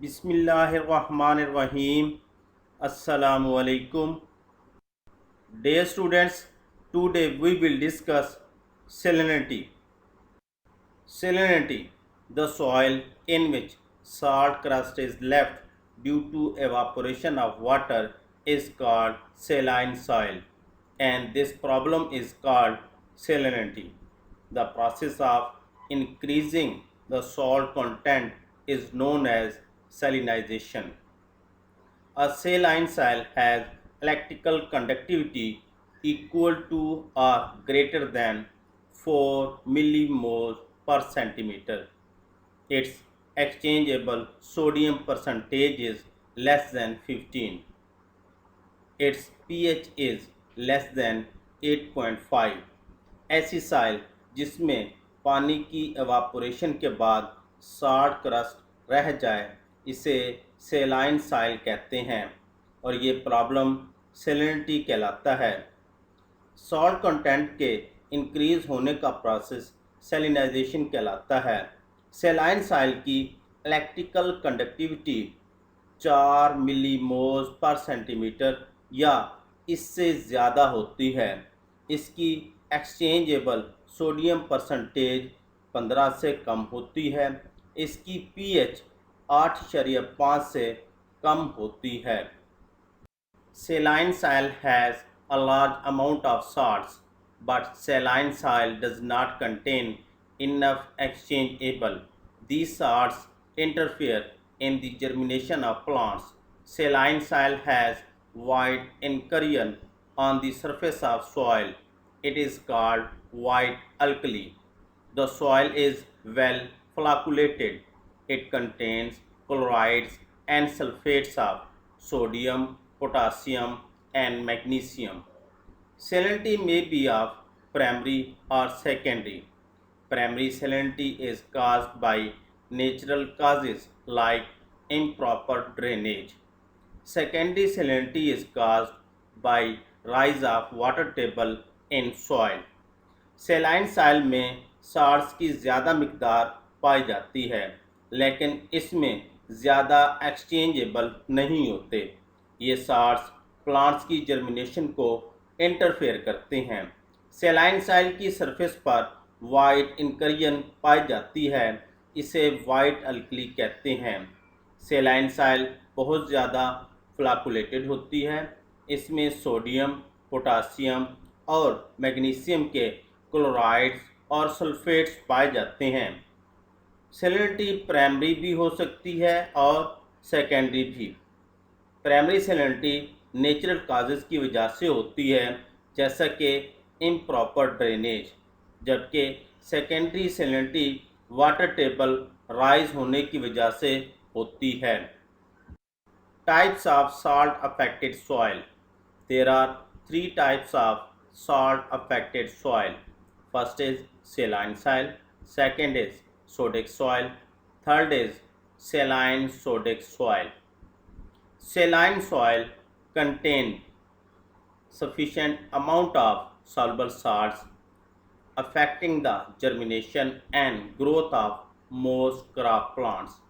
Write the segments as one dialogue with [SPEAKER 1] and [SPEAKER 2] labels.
[SPEAKER 1] बिस्मिल्लाहिर्रहमानिर्रहीम। अस्सलामुअलैकुम। Dear students, today we will discuss salinity. Salinity, the soil in which salt crust is left due to evaporation of water, is called saline soil, and this problem is called salinity. The process of increasing the salt content is known as salinization. A saline soil has electrical conductivity equal to or greater than 4 millimoles per centimeter. Its exchangeable sodium percentage is less than 15. Its pH is less than 8.5. ऐसी साइल जिसमें पानी की evaporation के बाद salt crust रह जाए इसे सेलाइन साइल कहते हैं और ये प्रॉब्लम सेलिनिटी कहलाता है। सॉल्ट कंटेंट के इंक्रीज होने का प्रोसेस सेलिनाइजेशन कहलाता है। सेलाइन साइल की इलेक्ट्रिकल कंडक्टिविटी 4 मिलीमोल्स पर सेंटीमीटर या इससे ज़्यादा होती है। इसकी एक्सचेंजेबल सोडियम परसेंटेज 15 से कम होती है। इसकी पीएच 8.5 से कम होती है। Saline soil has a large amount of salts, but saline soil does not contain enough exchangeable. These salts interfere in the germination of plants. Saline soil has white incursion on the surface of soil. It is called white alkali. The soil is well flocculated. It contains chlorides and sulfates of sodium, potassium, and magnesium. Salinity may be of primary or secondary. Primary salinity is caused by natural causes like improper drainage. Secondary salinity is caused by rise of water table in soil. सेलाइन साइल में salts की ज़्यादा मिकदार पाई जाती है लेकिन इसमें ज़्यादा exchangeable नहीं होते। ये साल्ट्स प्लांट्स की जर्मिनेशन को इंटरफेयर करते हैं। सेलाइन साइल की सरफेस पर वाइट इंकरियन पाई जाती है, इसे वाइट अल्कली कहते हैं। सेलाइन साइल बहुत ज़्यादा फ्लाकुलेटेड होती है। इसमें सोडियम, पोटासियम और मैग्नीशियम के क्लोराइड्स और सल्फेट्स पाए जाते हैं। सेलिनिटी प्राइमरी भी हो सकती है और सेकेंडरी भी। प्राइमरी सेलिनिटी नेचुरल काजेज़ की वजह से होती है जैसा कि इम्प्रॉपर ड्रेनेज, जबकि secondary salinity water table rise होने की वजह से होती है। Types of salt affected soil. There are 3 types of salt affected soil. First is saline soil, second is sodic soil, third is saline sodic soil. Saline soil contain sufficient amount of soluble salts affecting the germination and growth of most crop plants.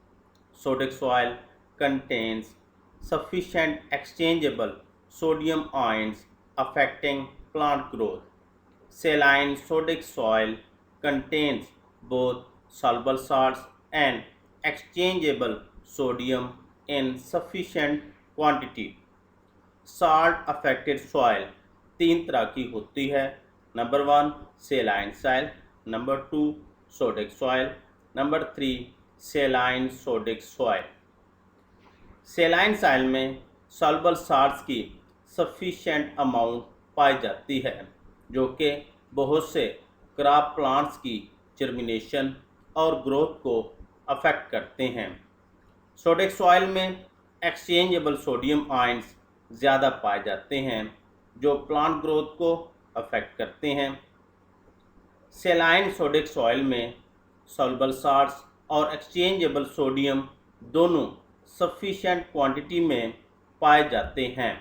[SPEAKER 1] Sodic soil contains sufficient exchangeable sodium ions affecting plant growth. Saline sodic soil contains both soluble salts and exchangeable sodium in sufficient quantity. Salt affected soil 3 तरह की होती है। Number 1 saline soil, number 2 sodic soil, number 3 saline sodic soil. Saline soil में soluble salts की sufficient amount पाई जाती है जो कि बहुत से क्रॉप प्लांट्स की जर्मिनेशन और ग्रोथ को अफेक्ट करते हैं। सोडिक सॉइल में एक्सचेंजेबल सोडियम आयंस ज़्यादा पाए जाते हैं जो प्लांट ग्रोथ को अफेक्ट करते हैं। सेलाइन सोडिक सॉइल में सॉल्युबल साल्ट्स और एक्सचेंजेबल सोडियम दोनों सफिशिएंट क्वांटिटी में पाए जाते हैं।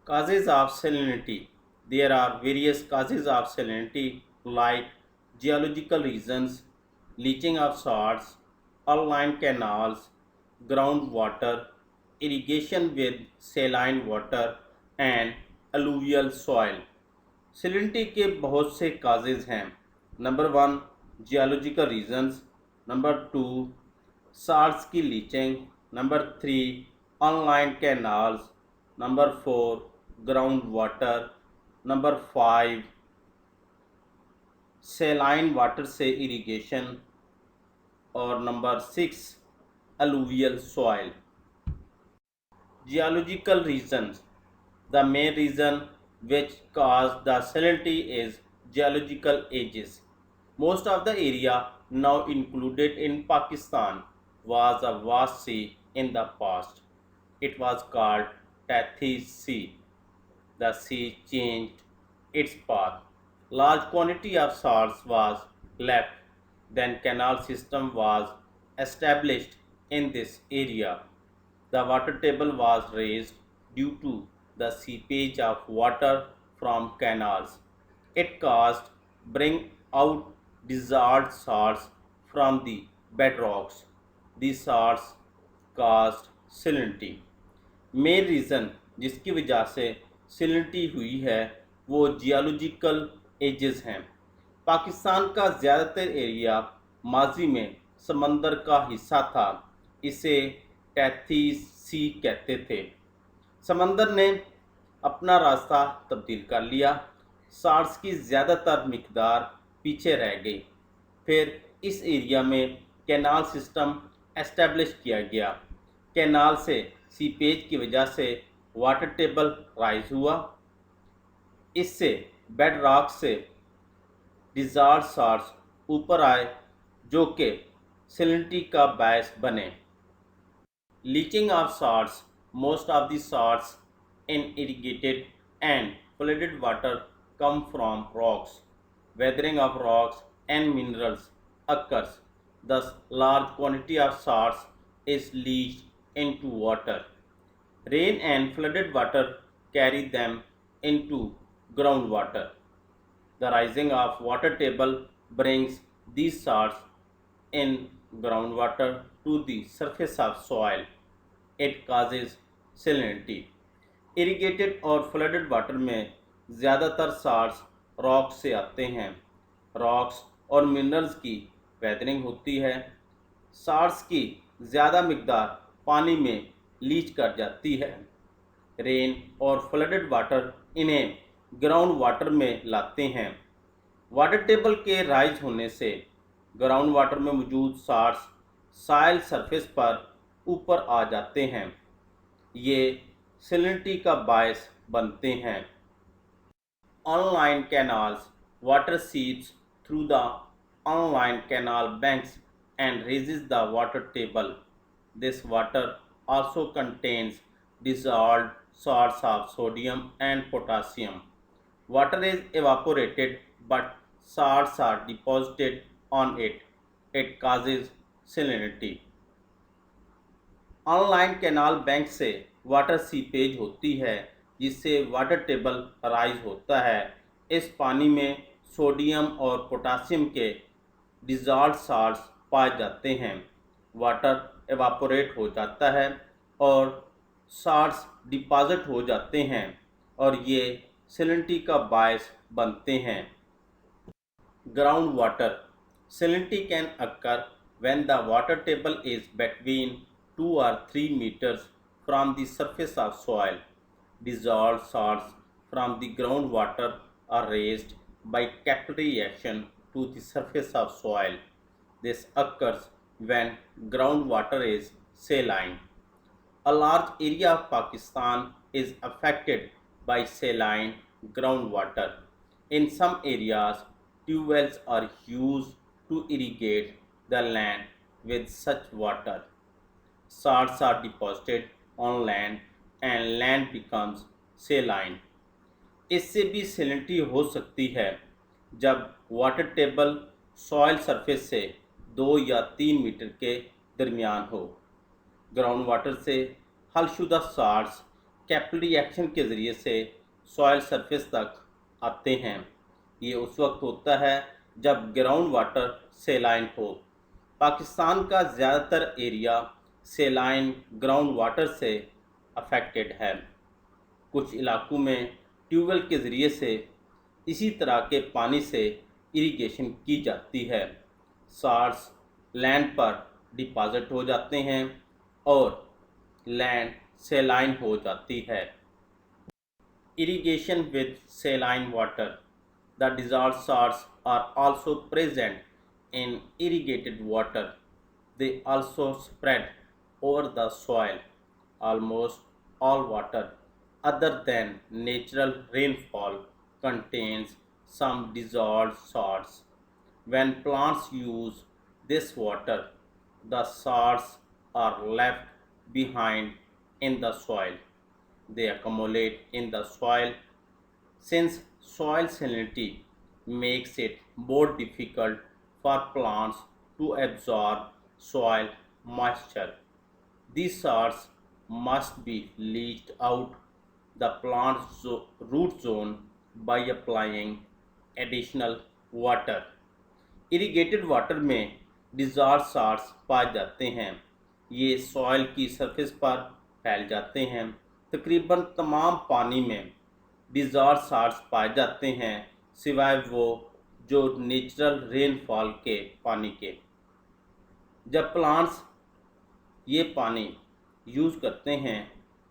[SPEAKER 1] Causes of salinity. There are various causes of salinity like geological reasons, leaching of salts, alkaline canals, groundwater, irrigation with saline water and alluvial soil. Salinity के बहुत से causes हैं. Number 1 geological reasons, number 2 salts की leaching, number 3 unlined canals, number 4 ground water, number 5 saline water से irrigation और number 6 alluvial soil. Geological reasons. The main reason which caused the salinity is geological ages. Most of the area now included in Pakistan was a vast sea in the past. It was called Tethys Sea. The sea changed its path. Large quantity of salts was left. Then canal system was established in this area. The water table was raised due to the seepage of water from canals. It caused bring out dissolved salts from the bedrocks. These salts caused salinity. Main reason जिसकी वजह से salinity हुई है वो geological edges हैं. पाकिस्तान का ज़्यादातर area माजी में समंदर का हिस्सा था. इसे टैथीस सी कहते थे. समंदर ने अपना रास्ता तब्दील कर लिया. सार्स की ज़्यादातर मिकदार पीछे रह गई. फिर इस एरिया में कैनाल सिस्टम एस्टेब्लिश किया गया. कैनाल से सीपेज की वजह से वाटर टेबल राइज हुआ. इससे बेड रॉक से डिज़ॉल्व्ड साल्ट्स ऊपर आए जो कि सैलिनिटी का बायस बने. Leaching of salts. Most of the salts in irrigated and flooded water come from rocks. Weathering of rocks and minerals occurs. Thus, large quantity of salts is leached into water. Rain and flooded water carry them into groundwater. The rising of water table brings these salts in groundwater to the surface of soil. It causes salinity. Irrigated और flooded water में ज़्यादातर salts rock से आते हैं. Rocks और minerals की weathering होती है. साल्ट्स की ज़्यादा मिकदार पानी में लीच कर जाती है. रेन और फ्लडेड वाटर इन्हें ग्राउंड वाटर में लाते हैं. वाटर टेबल के राइज होने से ग्राउंड वाटर में मौजूद साल्ट्स सॉइल सरफेस पर ऊपर आ जाते हैं. ये सैलिनिटी का बायस बनते हैं. Unlined canals. Water seeps through the unlined canal banks and raises the water table. This water also contains dissolved salts of sodium and potassium. Water is evaporated but salts are deposited on it. It causes salinity. Online canal bank से water seepage होती है जिससे water table rise होता है. इस पानी में sodium और पोटासियम के डिज़ॉल्व्ड साल्ट्स पाए जाते हैं. वाटर एवापोरेट हो जाता है और साल्ट्स डिपॉजिट हो जाते हैं और ये सैलिनिटी का बायस बनते हैं. Ground water. Salinity can occur when the water table is between 2 or 3 meters from the surface of soil. Dissolved salts from the groundwater are raised by capillary action to the surface of soil. This occurs when groundwater is saline. A large area of Pakistan is affected by saline groundwater. In some areas, tube wells are used to irrigate the land with such water. Salts are deposited on land and land becomes saline. इससे भी salinity हो सकती है जब water table soil surface से 2 या 3 metre के दरमियान हो. ग्राउंड वाटर से हलशुदा साल्ट्स कैपिलरी एक्शन के ज़रिए से सॉइल सरफेस तक आते हैं. ये उस वक्त होता है जब ग्राउंड वाटर सेलाइन हो. पाकिस्तान का ज़्यादातर एरिया सेलाइन ग्राउंड वाटर से अफेक्टेड है। कुछ इलाकों में ट्यूबवेल के ज़रिए से इसी तरह के पानी से इरिगेशन की जाती है। साल्ट्स लैंड पर डिपॉजिट हो जाते हैं और लैंड सेलाइन हो जाती है। Irrigation with saline water. The dissolved salts are also present in irrigated water. They also spread over the soil. Almost all water other than natural rainfall contains some dissolved salts. When plants use this water, the salts are left behind in the soil. They accumulate in the soil. Since soil salinity makes it more difficult for plants to absorb soil moisture, these salts must be leached out the plant's root zone by applying additional water. Irrigated water में dissolve salts पाए जाते हैं। ये soil की surface पर फैल जाते हैं। तकरीबन तमाम पानी में डिज़ॉल्व साल्ट्स पाए जाते हैं सिवाय वो जो नेचुरल रेनफॉल के पानी के। जब प्लांट्स ये पानी यूज़ करते हैं,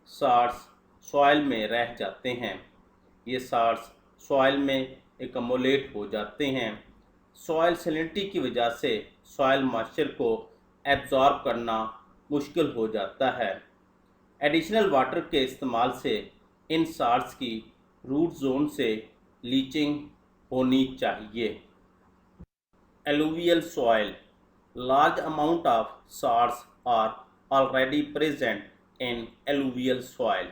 [SPEAKER 1] साल्ट्स सॉइल में रह जाते हैं। ये साल्ट्स सॉइल में एकमुलेट हो जाते हैं। सॉइल सैलिनिटी की वजह से सॉइल मॉइस्चर को एब्जॉर्ब करना मुश्किल हो जाता है। एडिशनल वाटर के इस्तेमाल से इन साल्ट्स की रूट जोन से लीचिंग होनी चाहिए। Alluvial soil. Large amount of salts are already present in alluvial soil.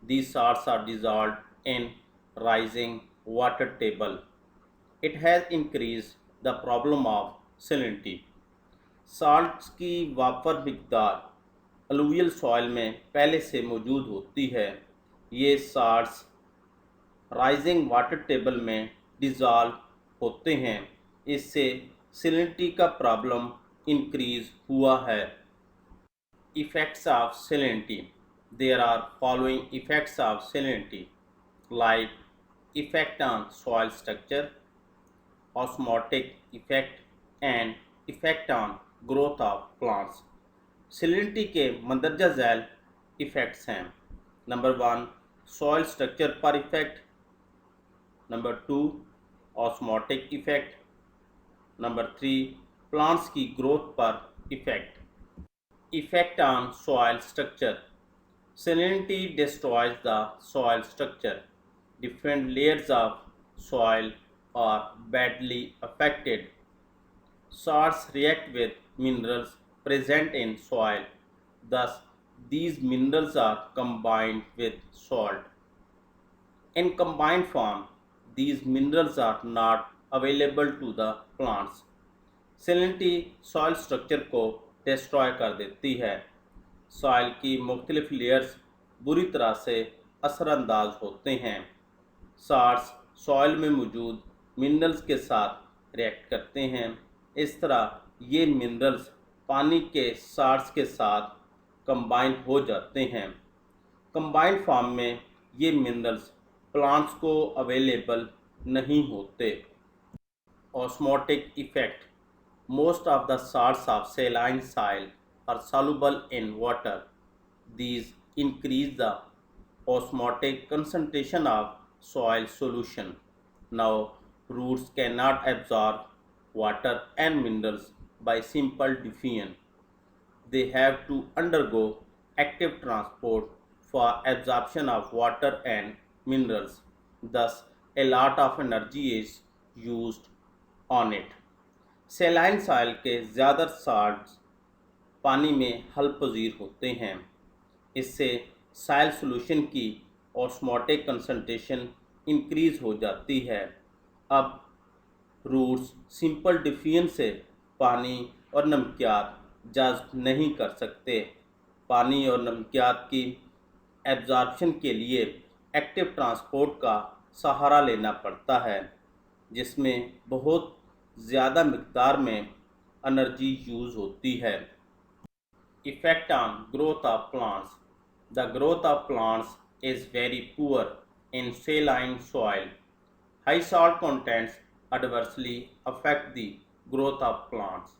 [SPEAKER 1] These salts are dissolved in rising water table. It has increased the problem of salinity. Salts की वापर मिकदार alluvial soil में पहले से मौजूद होती है। ये साल्ट्स राइजिंग वाटर टेबल में डिज़ॉल्व होते हैं। इससे सैलिनिटी का प्रॉब्लम इंक्रीज हुआ है। Effects of salinity. There are following effects of salinity like effect on soil structure, osmotic effect and effect on growth of plants. Salinity के मंदरजा झैल इफ़ेक्ट्स हैं। नंबर 1 सॉइल स्ट्रक्चर पर effect, number 2 osmotic effect, number 3 plants की growth पर effect. Effect on soil structure. Salinity destroys the soil structure. Different layers of soil are badly affected. Salts react with minerals present in soil. Thus, these minerals are combined with salt. In combined form, these minerals are not available to the plants. Salinity soil structure को destroy कर देती है। Soil की मुख्तलिफ layers बुरी तरह से असरअंदाज होते हैं। साल्ट्स सॉइल में मौजूद मिनरल्स के साथ रिएक्ट करते हैं। इस तरह ये मिनरल्स पानी के साल्ट्स के साथ कंबाइन हो जाते हैं। कंबाइंड फॉर्म में ये मिनरल्स प्लांट्स को अवेलेबल नहीं होते। Osmotic effect. Most of the salts of saline soil are soluble in water. These increase the osmotic concentration of soil solution. Now, roots cannot absorb water and minerals by simple diffusion. They have to undergo active transport for absorption of water and minerals. Thus, a lot of energy is used on it. Saline soil के ज़्यादा salts पानी में हल पजीर होते हैं। इससे soil solution की osmotic concentration increase हो जाती है। अब रूट्स सिंपल डिफ्यूजन से पानी और नमकियात जज़्ब नहीं कर सकते। पानी और नमकियात की एब्जॉर्प्शन के लिए एक्टिव ट्रांसपोर्ट का सहारा लेना पड़ता है, जिसमें बहुत ज़्यादा मिकदार में एनर्जी यूज़ होती है। Effect on growth of plants. The growth of plants is very poor in saline soil. High salt contents adversely affect the growth of plants.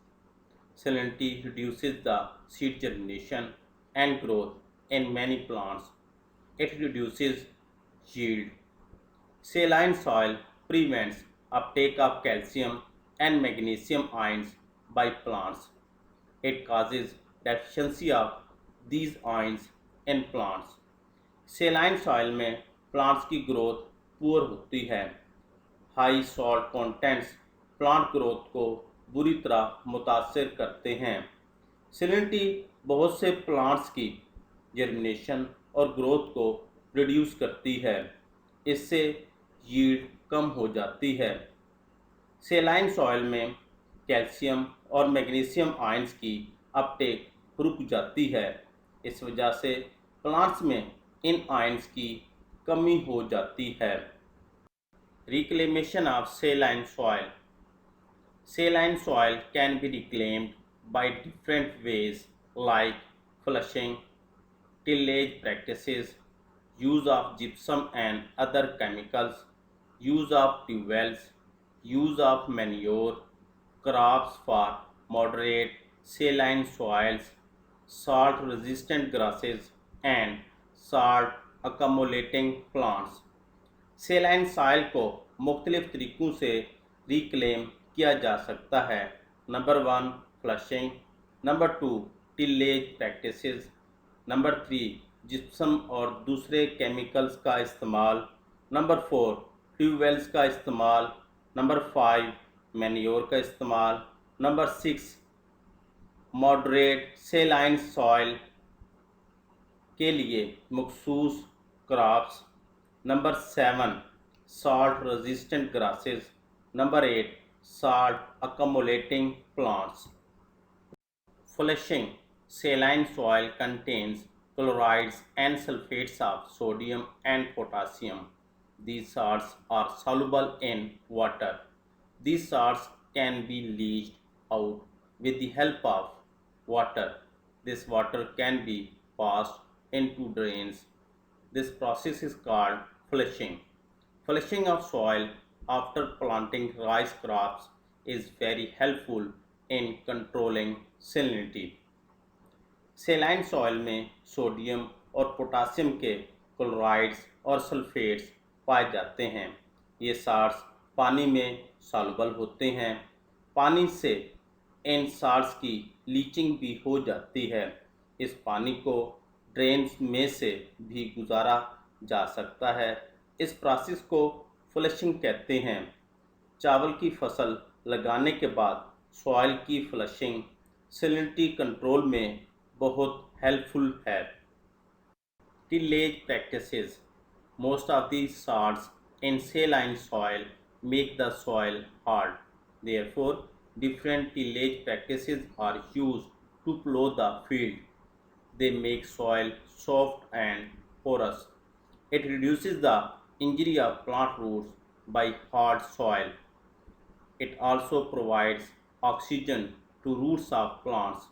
[SPEAKER 1] Salinity reduces the seed germination and growth in many plants. It reduces yield. Saline soil prevents uptake of calcium and magnesium ions by plants. It causes deficiency of these ions in plants. Saline soil में plants की growth poor होती है. High salt contents plant growth को बुरी तरह मुतासर करते हैं. सैलिनिटी बहुत से प्लांट्स की जर्मिनेशन और ग्रोथ को रिड्यूस करती है. इससे यील्ड कम हो जाती है. सेलाइन सॉइल में कैल्शियम और मैग्नीशियम आयंस की अपटेक रुक जाती है. इस वजह से प्लांट्स में इन आयंस की कमी हो जाती है. Reclamation of saline soil. Saline soil can be reclaimed by different ways like flushing, tillage practices, use of gypsum and other chemicals, use of tube wells, use of manure, crops for moderate saline soils, salt resistant grasses and salt accumulating plants. सेलाइन साइल को मुख्तलिफ तरीक़ों से reclaim किया जा सकता है. Number 1 flushing, number 2 tillage practices, number 3 gypsum और दूसरे केमिकल्स का इस्तेमाल, नंबर 4 ट्यूबवेल्स का इस्तेमाल, नंबर 5 मैन्योर का इस्तेमाल, नंबर 6 मॉडरेट सेलाइन सॉइल के लिए मखसूस crops, number 7 salt resistant grasses, number 8 salt accumulating plants. Flushing. Saline soil contains chlorides and sulfates of sodium and potassium. These salts are soluble in water. These salts can be leached out with the help of water. This water can be passed into drains. This process is called flushing. Flushing of soil after planting rice crops is very helpful in controlling salinity. Saline soil में sodium और potassium के chlorides और sulphates पाए जाते हैं. ये salts पानी में सॉल्युबल होते हैं. पानी से इन साल्ट्स की लीचिंग भी हो जाती है. इस पानी को ड्रेन्स में से भी गुजारा जा सकता है. इस प्रोसेस को फ्लशिंग कहते हैं. चावल की फसल लगाने के बाद सॉइल की फ्लशिंग सैलिनिटी कंट्रोल में बहुत हेल्पफुल है. Tillage practices. Most of the salts in saline soil make the soil hard. Therefore, different tillage practices are used to plow the field. They make soil soft and porous. It reduces the injury of plant roots by hard soil. It also provides oxygen to roots of plants.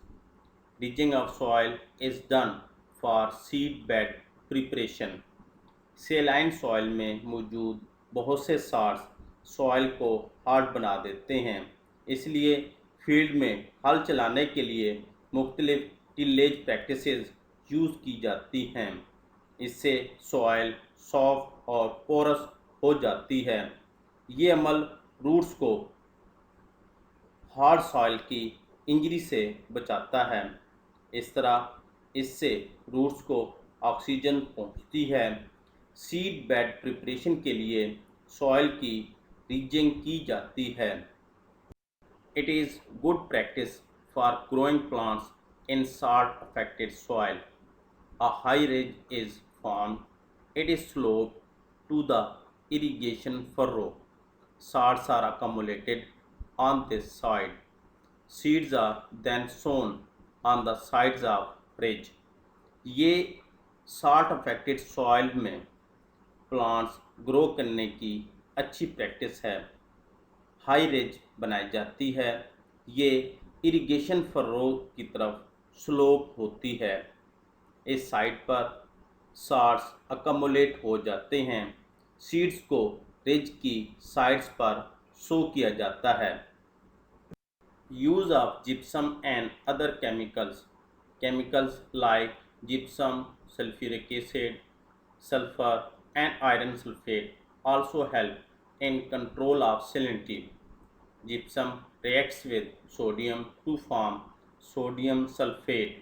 [SPEAKER 1] Ridging of soil is done for seed bed preparation. Saline soil में मौजूद बहुत से salts soil को hard बना देते हैं. इसलिए field में हल चलाने के लिए मुख्तलिफ टिलेज प्रैक्टिसेस यूज़ की जाती हैं. इससे सॉइल सॉफ्ट और पोरस हो जाती है. ये अमल रूट्स को हार्ड सॉइल की इंजरी से बचाता है. इस तरह इससे रूट्स को ऑक्सीजन पहुंचती है. सीड बेड प्रिपरेशन के लिए सॉइल की रिजिंग की जाती है. It is good practice for growing plants in salt affected soil. A high ridge is formed. It is sloped to the irrigation furrow. Salts are accumulated on this side. Seeds are then sown on the sides of ridge. ये salt affected soil में plants grow करने की अच्छी practice है. High ridge बनाई जाती है. ये इरिगेशन फर्रो की तरफ स्लोप होती है। इस साइट पर साल्ट्स अकमुलेट हो जाते हैं। सीड्स को रिज की साइड्स पर सो किया जाता है। Use of gypsum and other chemicals. Chemicals like gypsum, sulfuric acid, sulfur, and iron sulfate also help in control of salinity. Gypsum reacts with sodium to form sodium sulfate.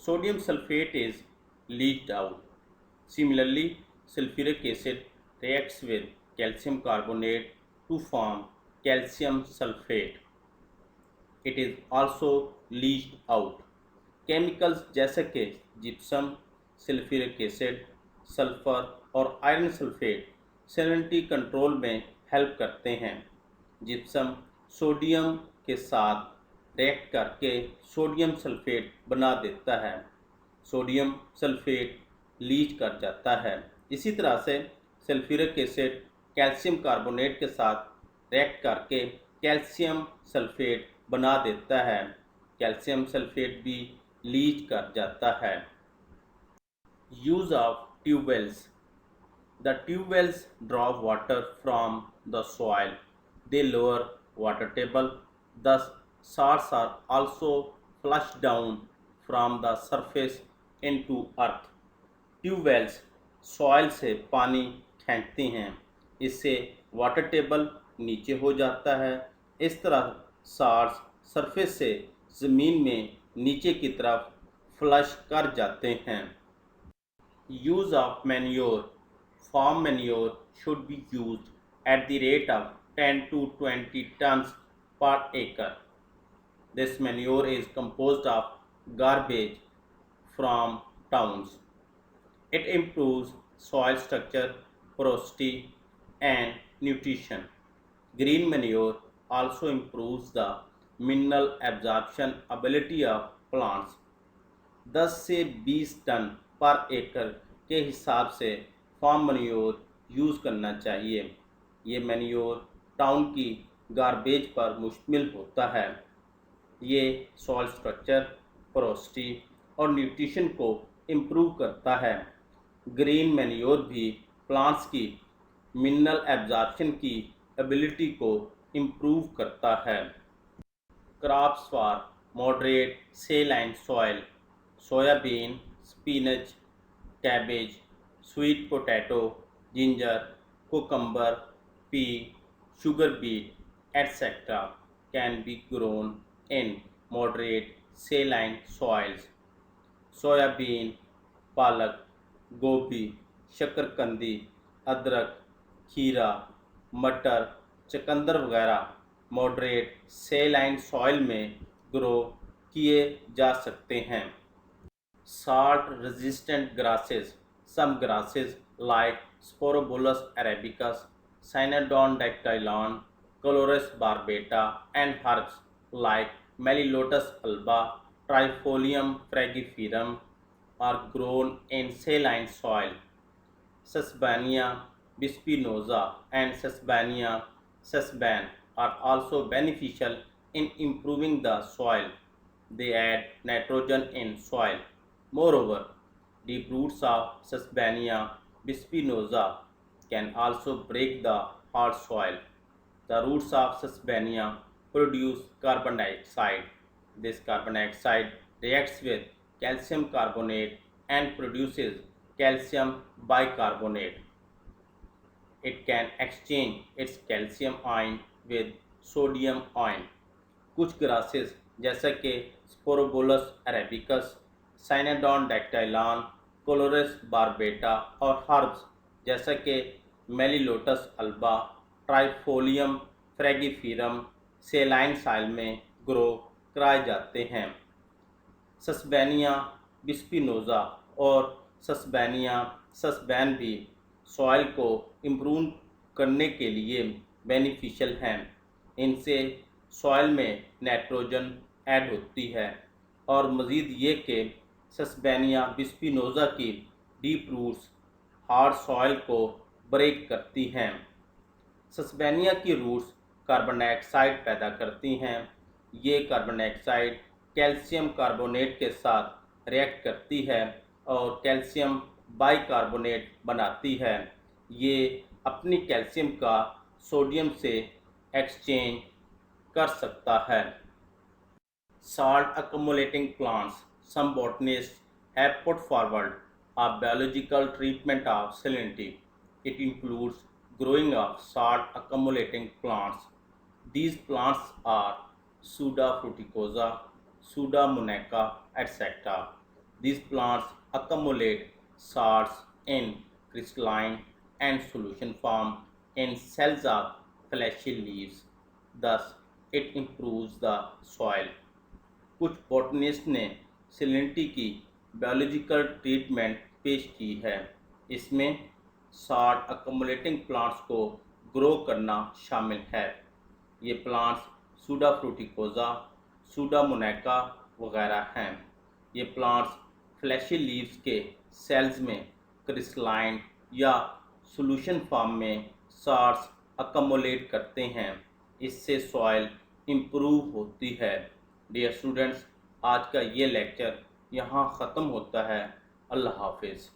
[SPEAKER 1] Sodium sulfate is leached out. Similarly, sulfuric acid reacts with calcium carbonate to form calcium sulfate. It is also leached out. Chemicals जैसे कि gypsum, sulphuric acid, sulphur और iron sulphate salinity control में help करते हैं। Gypsum sodium के साथ react करके sodium sulphate बना देता है। सोडियम सल्फेट लीच कर जाता है। इसी तरह से सल्फ्यूरिक एसिड कैल्शियम कार्बोनेट के साथ रिएक्ट करके कैल्शियम सल्फेट बना देता है। कैल्शियम सल्फेट भी लीच कर जाता है। Use of tube wells. The tube wells draw water from the soil. They lower water table. Thus salts are also flushed down from the surface into earth. Tube wells soil से पानी खींचती हैं। इससे वाटर टेबल नीचे हो जाता है। इस तरह साल्ट्स सरफेस से ज़मीन में नीचे की तरफ फ्लश कर जाते हैं। Use of manure. Farm manure should be used at the rate of 10 to 20 tons per acre. This manure is composed of garbage from towns. It improves soil structure, porosity, and nutrition. Green manure also improves the mineral absorption ability of plants. 10 से 20 ton पर एकड़ के हिसाब से farm manure use करना चाहिए। ये manure town की गार्बेज पर मुश्तमिल होता है। ये सॉइल स्ट्रक्चर, पोरोसिटी और न्यूट्रिशन को इम्प्रूव करता है। ग्रीन मैन्योर भी प्लांट्स की मिनरल एब्जॉर्प्शन की एबिलिटी को इम्प्रूव करता है। Crops for moderate saline soil. Soybean, spinach, cabbage, sweet potato, ginger, cucumber, pea, sugar beet, etc. can be grown in moderate saline soils. Soybean, पालक, गोभी, शकरकंदी, अदरक, खीरा, मटर, चुकंदर वगैरह मॉडरेट सेलाइन सॉइल में ग्रो किए जा सकते हैं। Salt resistant grasses. Some grasses like Sporobolus arabicus, Cynodon dactylon, Coloris barbata, and herbs like Melilotus alba, Trifolium fragiferum are grown in saline soil. Sesbania bispinosa and Sesbania sesban are also beneficial in improving the soil. They add nitrogen in soil. Moreover, deep roots of Sesbania bispinosa can also break the hard soil. The roots of Sesbania produce carbon dioxide. This carbon dioxide reacts with calcium carbonate and produces calcium bicarbonate. It can exchange its calcium ion with sodium ion. कुछ grasses जैसे कि स्पोरोबोलस अरेबिकस, साइनाडॉन डैक्टाइलॉन, कोलोरस बारबेटा और herbs जैसे कि मेलिलोटस alba, trifolium फ्रैगिफिरम सेलाइन साइल में grow कराए जाते हैं। सस्बेनिया बिस्पिनोजा और सस्बेनिया सस्बैन भी सॉइल को इम्प्रूव करने के लिए बेनिफिशियल हैं। इनसे सॉइल में नाइट्रोजन ऐड होती है और मज़ीद ये कि सस्बेनिया बिस्पिनोजा की डीप रूट्स हार्ड सॉइल को ब्रेक करती हैं। सस्बेनिया की रूट्स कार्बन डाइऑक्साइड पैदा करती हैं। ये कार्बन डाइऑक्साइड कैल्शियम कार्बोनेट के साथ रिएक्ट करती है और कैल्शियम बाइकार्बोनेट बनाती है। ये अपनी कैल्शियम का सोडियम से एक्सचेंज कर सकता है। Salt accumulating plants. Some botanists have put forward a biological treatment of salinity. It includes growing of salt accumulating plants. These plants are Pseudo-fruticosa, Pseudomonaca, etc. These plants accumulate salts in crystalline and solution form in cells of fleshy leaves. Thus, it improves the soil. कुछ botanist ने salinity की biological treatment पेश की है। इसमें salt अकोमुलेटिंग plants को grow करना शामिल है। ये प्लांट्स सूडोफ्रूटिकोजा, सूडोमोनाका वगैरह हैं। ये प्लांट्स फ्लैशी लीव्स के सेल्स में क्रिस्टलाइन या सॉल्यूशन फॉर्म में साल्ट्स अकोमुलेट करते हैं। इससे सॉइल इम्प्रूव होती है। डियर स्टूडेंट्स, आज का ये लेक्चर यहाँ ख़त्म होता है। अल्लाह हाफिज़।